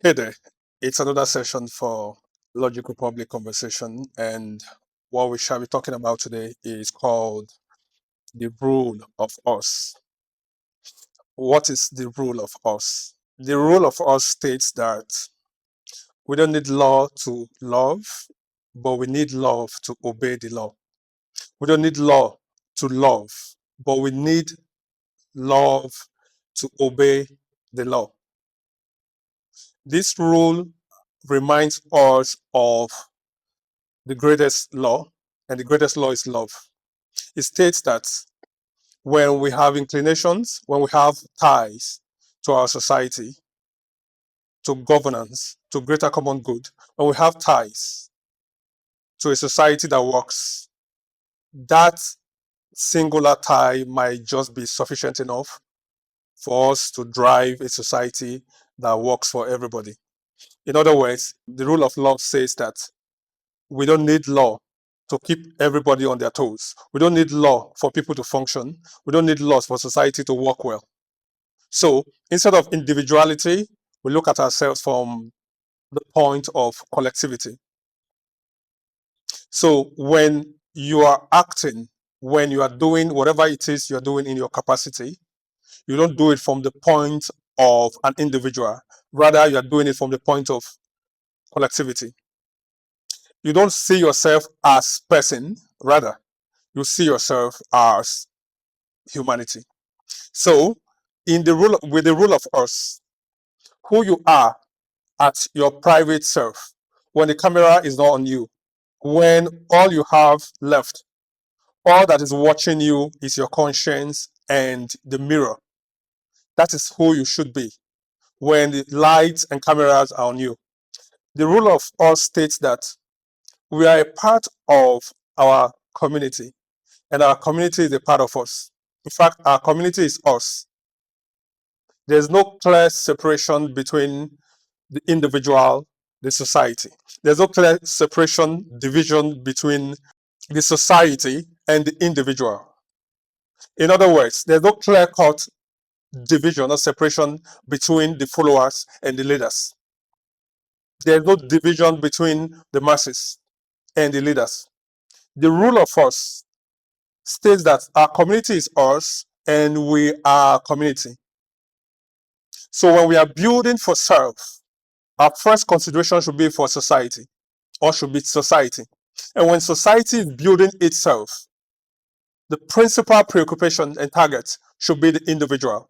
Hey there, it's another session for Logic Republic Conversation, and what we shall be talking about today is called the rule of us. What is the rule of us? The rule of us states that we don't need law to love, but we need love to obey the law. We don't need law to love, but we need love to obey the law. This rule reminds us of the greatest law, and the greatest law is love. It states that when we have inclinations, when we have ties to our society, to governance, to greater common good, when we have ties to a society that works, that singular tie might just be sufficient enough for us to drive a society that works for everybody. In other words, the rule of love says that we don't need law to keep everybody on their toes. We don't need law for people to function. We don't need laws for society to work well. So instead of individuality, we look at ourselves from the point of collectivity. So when you are acting, when you are doing whatever it is you're doing in your capacity, you don't do it from the point of an individual. Rather, you are doing it from the point of collectivity. You don't see yourself as person, rather, you see yourself as humanity. So, with the rule of us, who you are at your private self, when the camera is not on you, when all you have left, all that is watching you is your conscience and the mirror. That is who you should be when the lights and cameras are on you. The rule of us states that we are a part of our community, and our community is a part of us. In fact, our community is us. There's no clear separation between the individual, the society. There's no clear separation, division between the society and the individual. In other words, there's no clear cut division or separation between the followers and the leaders. There's no division between the masses and the leaders. The rule of us states that our community is us and we are community. So when we are building for self, our first consideration should be for society, or should be society. And when society is building itself, the principal preoccupation and target should be the individual.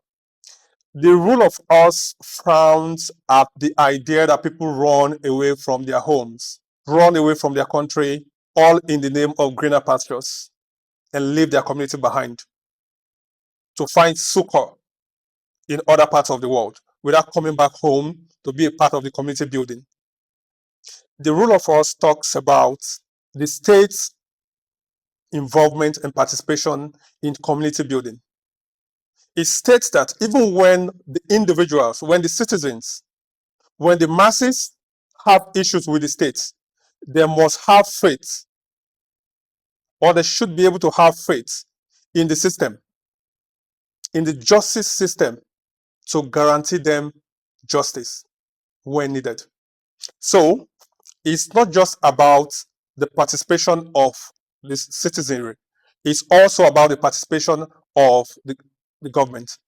The rule of us frowns at the idea that people run away from their homes, run away from their country, all in the name of greener pastures, and leave their community behind to find succor in other parts of the world without coming back home to be a part of the community building. The rule of us talks about the state's involvement and participation in community building. It states that even when the individuals, when the citizens, when the masses have issues with the state, they must have faith, or they should be able to have faith in the system, in the justice system, to guarantee them justice when needed. So it's not just about the participation of the citizenry, it's also about the participation of the government.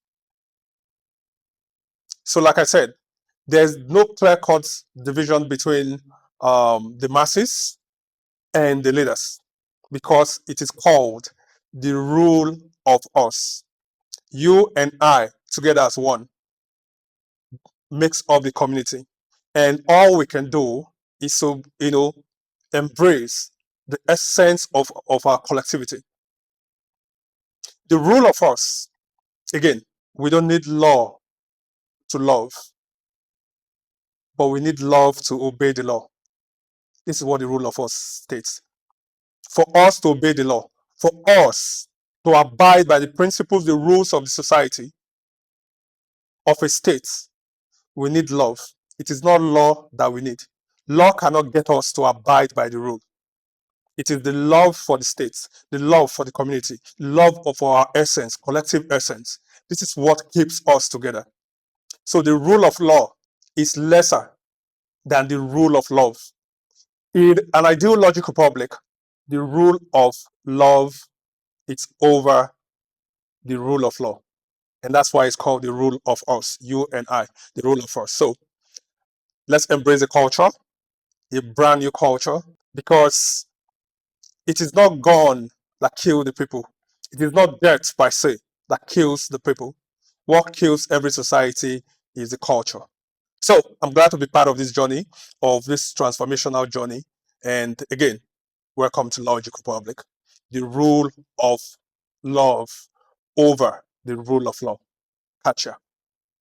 So, like I said, there's no clear-cut division between the masses and the leaders, because it is called the rule of us. You and I, together as one, makes up the community. And all we can do is to, embrace the essence of our collectivity. The rule of us, again, we don't need law to love, but we need love to obey the law. This is what the rule of us states. For us to obey the law, for us to abide by the principles, the rules of the society, of a state, we need love. It is not law that we need. Law cannot get us to abide by the rule. It is the love for the state, the love for the community, love of our essence, collective essence. This is what keeps us together. So the rule of law is lesser than the rule of love. In an ideological republic, the rule of love is over the rule of law. And that's why it's called the rule of us, you and I, the rule of us. So let's embrace the culture, a brand new culture, because it is not gun that kill the people. It is not death per se that kills the people. What kills every society is the culture. So I'm glad to be part of this journey, of this transformational journey. And again, welcome to Logic Republic, the rule of love over the rule of law. Catch ya.